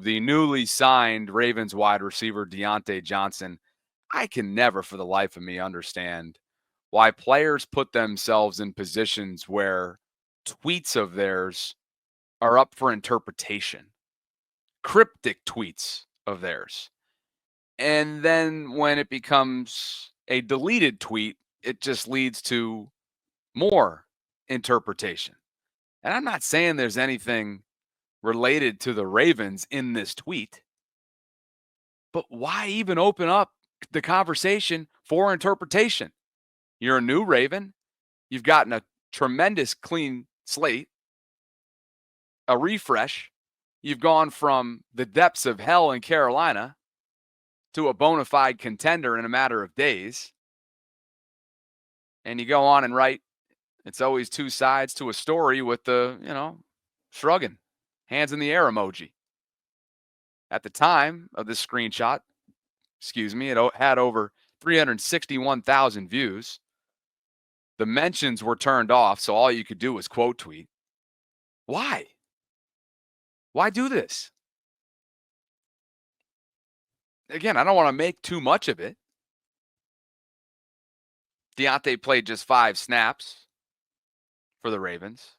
the newly signed Ravens wide receiver Diontae Johnson, I can never for the life of me understand why players put themselves in positions where tweets of theirs are up for interpretation, cryptic tweets of theirs. And then when it becomes a deleted tweet, it just leads to more interpretation. And I'm not saying there's anything related to the Ravens in this tweet, but why even open up the conversation for interpretation? You're a new Raven. You've gotten a tremendous clean slate, a refresh. You've gone from the depths of hell in Carolina to a bona fide contender in a matter of days. And you go on and write, it's always two sides to a story with the, shrugging, hands in the air emoji. At the time of this screenshot, it had over 361,000 views. The mentions were turned off, so all you could do was quote tweet. Why? Why do this? Again, I don't want to make too much of it. Diontae played just 5 snaps for the Ravens.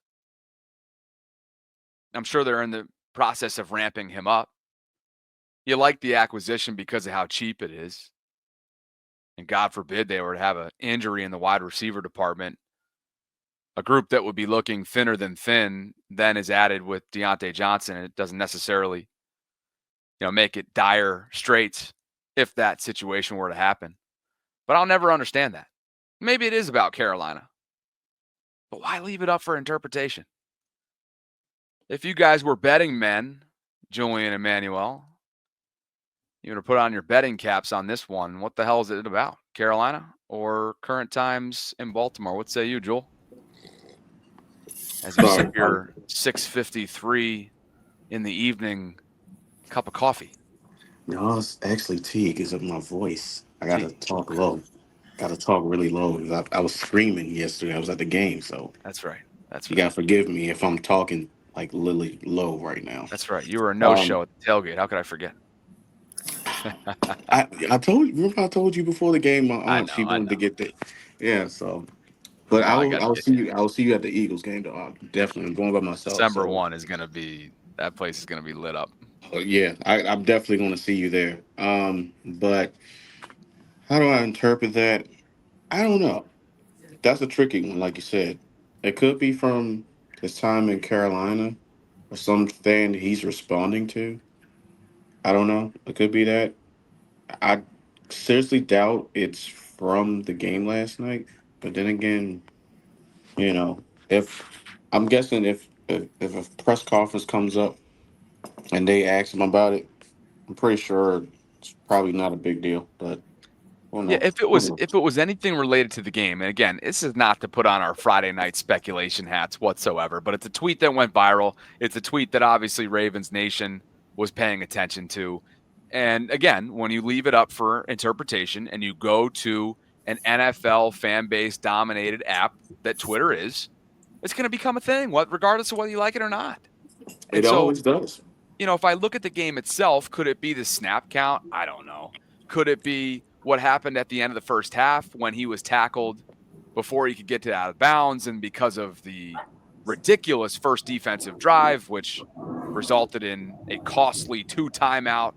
I'm sure they're in the process of ramping him up. You like the acquisition because of how cheap it is. And God forbid they were to have an injury in the wide receiver department. A group that would be looking thinner than thin then is added with Diontae Johnson. And it doesn't necessarily, make it dire straits if that situation were to happen. But I'll never understand that. Maybe it is about Carolina. But why leave it up for interpretation? If you guys were betting men, Julian and Emmanuel, you're going to put on your betting caps on this one. What the hell is it about? Carolina or current times in Baltimore? What say you, Joel? As you sip your 6:53 in the evening cup of coffee. No, it's actually tea because of my voice. I got to talk low. Got to talk really low. I was screaming yesterday. I was at the game, so. That's right. You got to forgive me if I'm talking like literally low right now. That's right. You were a no-show at the tailgate. How could I forget? I told you. Remember I told you before the game. My aunt, she wanted to get there. Yeah, so. But I'll see you. I'll see you at the Eagles game. Though. Definitely, I'm going by myself. December 1 is going to be, that place is going to be lit up. Yeah, I'm definitely going to see you there. But how do I interpret that? I don't know. That's a tricky one, like you said. It could be from his time in Carolina or something he's responding to. I don't know. It could be that. I seriously doubt it's from the game last night. But then again, if I'm guessing if a press conference comes up and they ask him about it, I'm pretty sure it's probably not a big deal. But yeah, if it was anything related to the game, and again, this is not to put on our Friday night speculation hats whatsoever, but it's a tweet that went viral. It's a tweet that obviously Ravens Nation was paying attention to. And again, when you leave it up for interpretation and you go to an NFL fan base dominated app that Twitter is, it's going to become a thing, regardless of whether you like it or not. It always does. If I look at the game itself, could it be the snap count? I don't know. Could it be what happened at the end of the first half when he was tackled before he could get out of bounds, and because of the ridiculous first defensive drive, which resulted in a costly 2-timeout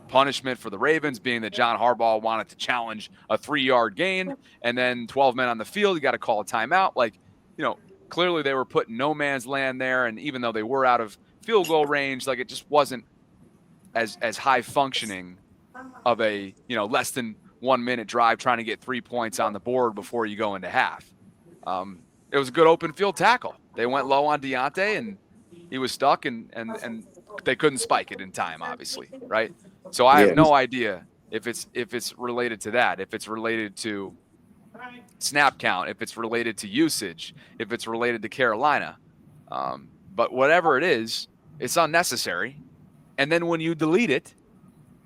punishment for the Ravens, being that John Harbaugh wanted to challenge a 3-yard gain, and then 12 men on the field, you got to call a timeout. Clearly they were put in no man's land there, and even though they were out of field goal range, it just wasn't as high functioning of a less than 1 minute drive trying to get 3 points on the board before you go into half. It was a good open field tackle. They went low on Diontae and he was stuck, and they couldn't spike it in time, obviously, right? So I have no idea if it's related to that, if it's related to snap count, if it's related to usage, if it's related to Carolina. But whatever it is, it's unnecessary. And then when you delete it,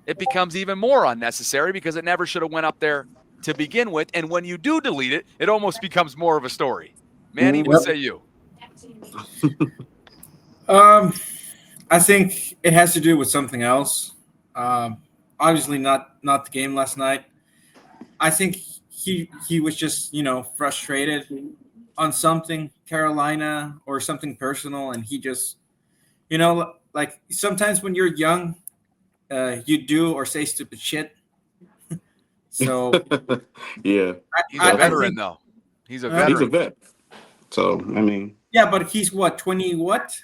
it becomes even more unnecessary because it never should have went up there to begin with. And when you do delete it, it almost becomes more of a story. Manny, what say you? I I think it has to do with something else. Um, Obviously, not the game last night. I think he was just frustrated on something, Carolina or something personal, and he just like sometimes when you're young, you do or say stupid shit. So Yeah, He's a I veteran, think though. He's a he's a veteran. vet. So I mean, yeah, but he's what 20 what?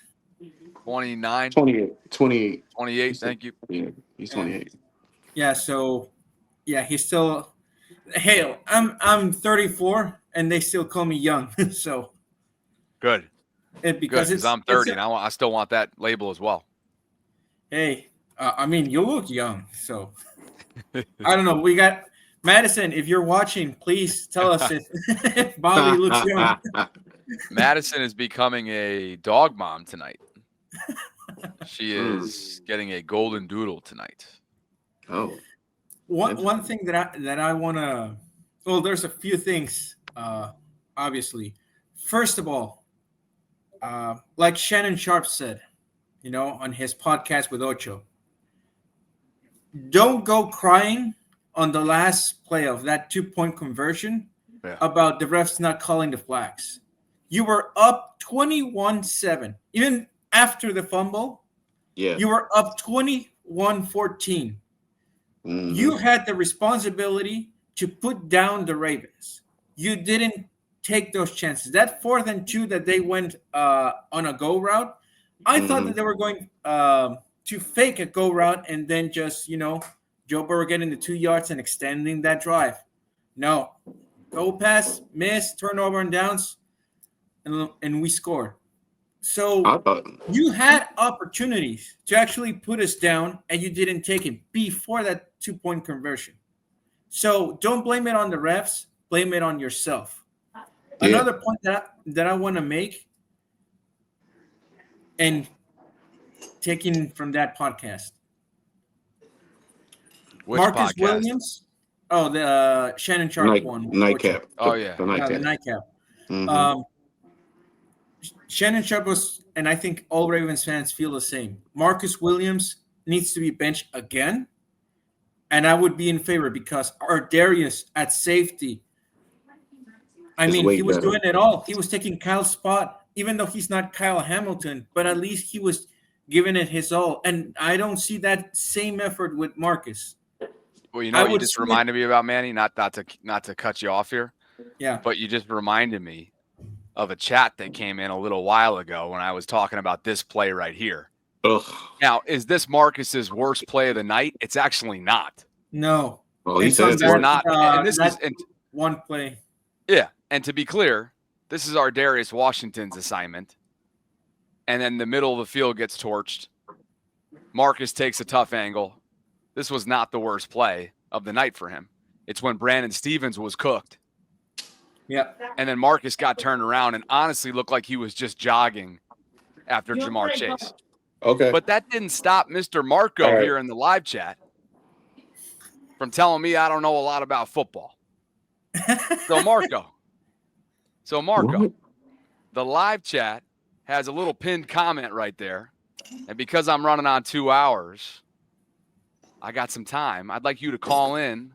29, 28, 28. 28. He's still, Thank you. yeah, he's Yeah, 28. yeah. So yeah, he's still. Hell, I'm 34 and they still call me young. So Good. Good, because because I'm it's 30 and I still want that label as well. hey, I mean you look young. So I don't know. We got Madison. If you're watching, please tell us if, if Bobby looks young. Madison is becoming a dog mom tonight. She Mm. is getting a golden doodle tonight. Oh, One thing that I wanna. Well, there's a few things. Obviously, first of all, like Shannon Sharp said, on his podcast with Ocho, don't go crying on the last play of that 2 point conversion Yeah. about the refs not calling the flags. You were up 21-7. Even after the fumble, yeah. you were up 21-14. Mm-hmm. You had the responsibility to put down the Ravens. You didn't take those chances. That 4th and 2 that they went on a go route, I thought Mm-hmm. that they were going to fake a go route and then just, Joe Burrow getting the 2 yards and extending that drive. No, go pass, miss, turnover and downs, and we scored. I So thought, you had opportunities to actually put us down, and you didn't take it before that 2 point conversion. So don't blame it on the refs. Blame it on yourself. yeah. Another point that I want to make, and taking from that podcast, Which Marcus podcast? Williams. Oh, the Shannon Sharp one with Ocho. Nightcap. Oh, yeah. The Yeah, the nightcap. nightcap. Mm-hmm. Um, Shannon Sharp was, and I think all Ravens fans feel the same. Marcus Williams needs to be benched again, and I would be in favor because our Darius at safety. I It's mean, way he was better. doing it all. He was taking Kyle's spot, even though he's not Kyle Hamilton, but at least he was giving it his all. And I don't see that same effort with Marcus. Well, you know I what you would just see it- reminded me about, Manny? Not to cut you off here, Yeah. but you just reminded me of a chat that came in a little while ago when I was talking about this play right here. Ugh. Now, is this Marcus's worst play of the night? It's actually not. No. Well, he It's said on it's It's that, not. And this is, that and one play. yeah. And to be clear, this is our Darius Washington's assignment. And then the middle of the field gets torched. Marcus takes a tough angle. This was not the worst play of the night for him. It's when Brandon Stevens was cooked. Yeah. And then Marcus got turned around and honestly looked like he was just jogging after Jamar Chase. okay. But that didn't stop Mr. Marco All right. here in the live chat from telling me I don't know a lot about football. So Marco, What? the live chat has a little pinned comment right there. And because I'm running on 2 hours, I got some time. I'd like you to call in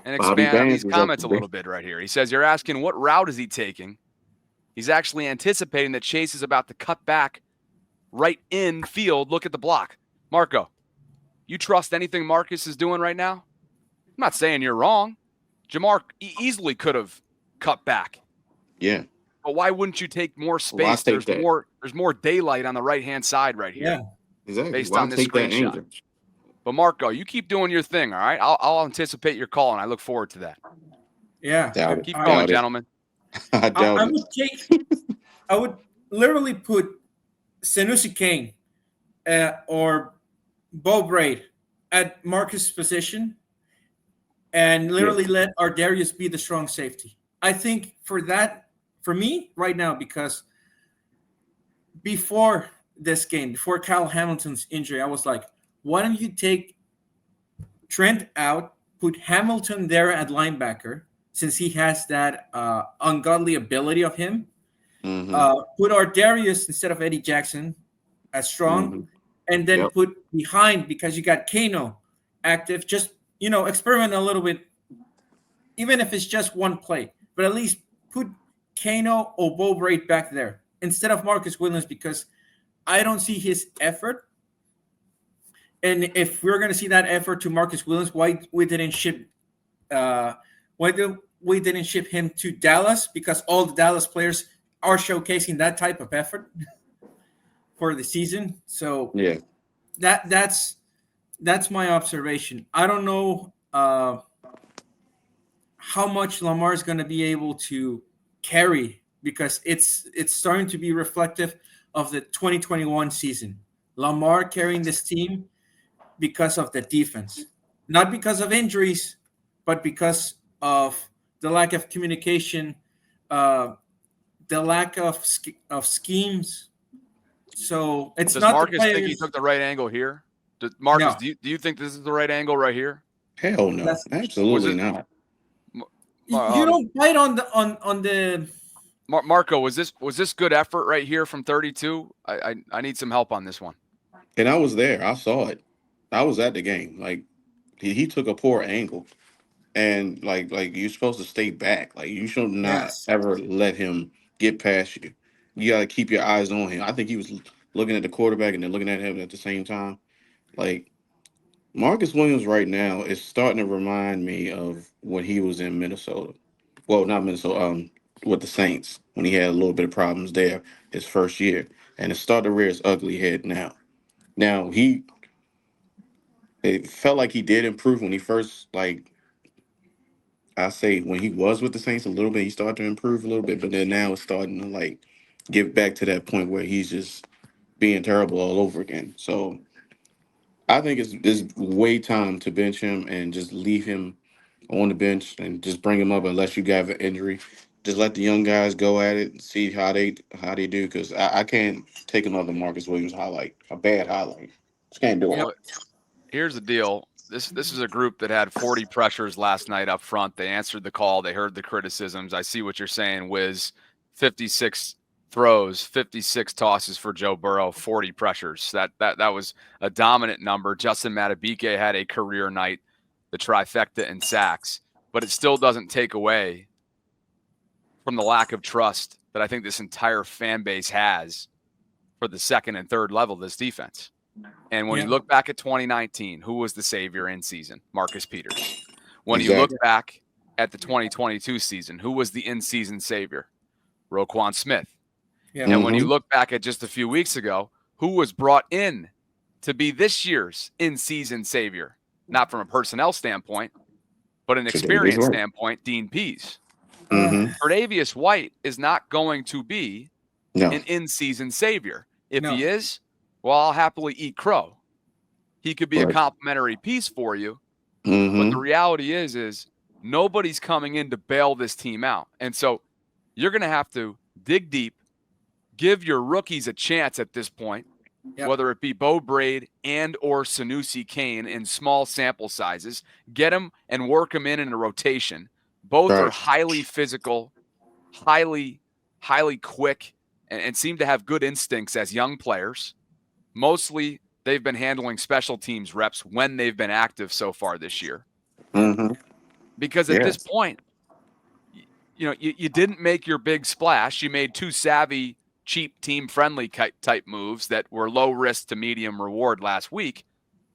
and Bobby expand on Vance these is up comments a there. little bit right here. He says, you're asking what route is he taking? He's actually anticipating that Chase is about to cut back right in field. Look at the block. Marco, you trust anything Marcus is doing right now? I'm not saying you're wrong. Jamar easily could have cut back. Yeah. But why wouldn't you take more Well, I space? take that. There's more daylight on the right-hand side right here. Yeah. Exactly. Based Why on this take that screenshot. angle? But Marco, you keep doing your thing, all right? I'll anticipate your call, and I look forward to that. Yeah. Doubt it. Keep I- going, Doubt it. gentlemen. I doubt I it. would take. I would literally put Sanusi Kane or Bo Braid at Marcus' position, and literally let our Darius be the strong safety. I think for me right now, because before this game, before Kyle Hamilton's injury, I was like, why don't you take Trent out, put Hamilton there at linebacker, since he has that ungodly ability of him. Mm-hmm. Put our Darius instead of Eddie Jackson as strong, Mm-hmm. and then Yep. put behind because you got Kano active. Just experiment a little bit, even if it's just one play, but at least put Kano or Bo Braid back there instead of Marcus Williams because I don't see his effort. And if we're going to see that effort to Marcus Williams, why we didn't ship we didn't ship him to Dallas? Because all the Dallas players are showcasing that type of effort for the season. So Yeah. that's my observation. I don't know how much Lamar is going to be able to carry because it's starting to be reflective of the 2021 season. Lamar carrying this team because of the defense, not because of injuries, but because of the lack of communication, the lack of schemes. So it's Does not the Marcus think he players. took the right angle here? Marcus, No, do you think this is the right angle right here? Hell no. that's Was Absolutely it not. you don't bite on the. Marco? Was this good effort right here from 32? I need some help on this one. And I was there. I saw it. I was at the game. Like he took a poor angle. And like you're supposed to stay back. Like you should not Yes. ever let him get past you. You gotta keep your eyes on him. I think he was looking at the quarterback and then looking at him at the same time. Like Marcus Williams right now is starting to remind me of when he was in Minnesota. Well, not Minnesota, with the Saints when he had a little bit of problems there his first year. And it's starting to rear its ugly head now. Now it felt like he did improve when he first I say when he was with the Saints a little bit, he started to improve a little bit, but then now it's starting to get back to that point where he's just being terrible all over again. So I think it's way time to bench him and just leave him on the bench and just bring him up unless you got an injury. Just let the young guys go at it and see how they do because I can't take another Marcus Williams highlight, a bad highlight. Just can't do it. Yep. Well, here's the deal. This is a group that had 40 pressures last night up front. They answered the call. They heard the criticisms. I see what you're saying, Wiz. 56 throws, 56 tosses for Joe Burrow, 40 pressures. That was a dominant number. Justin Matabike had a career night, the trifecta in sacks, but it still doesn't take away from the lack of trust that I think this entire fan base has for the second and third level of this defense. And when you look back at 2019, who was the savior in season? Marcus Peters. When you look back at the 2022 season, who was the in-season savior? Roquan Smith. Yeah. And when you look back at just a few weeks ago, who was brought in to be this year's in-season savior? Not from a personnel standpoint, but an experience standpoint, Dean Pease. Tre'Davious White is not going to be an in-season savior. If he is, well, I'll happily eat crow. He could be a complimentary piece for you. But the reality is nobody's coming in to bail this team out. And so you're going to have to dig deep, give your rookies a chance at this point, whether it be Bo Braid and or Sanusi Kane in small sample sizes, get them and work them in a rotation. Both are highly physical, highly quick, and seem to have good instincts as young players. Mostly they've been handling special teams reps when they've been active so far this year. Because at this point, you didn't make your big splash. You made two savvy, cheap, team-friendly type moves that were low risk to medium reward last week.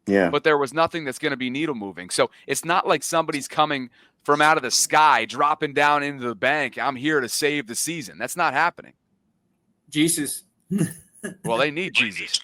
Yeah. But there was nothing that's going to be needle moving. So it's not like somebody's coming from out of the sky, dropping down into the bank. I'm here to save the season. That's not happening. Jesus. Well, they need Jesus.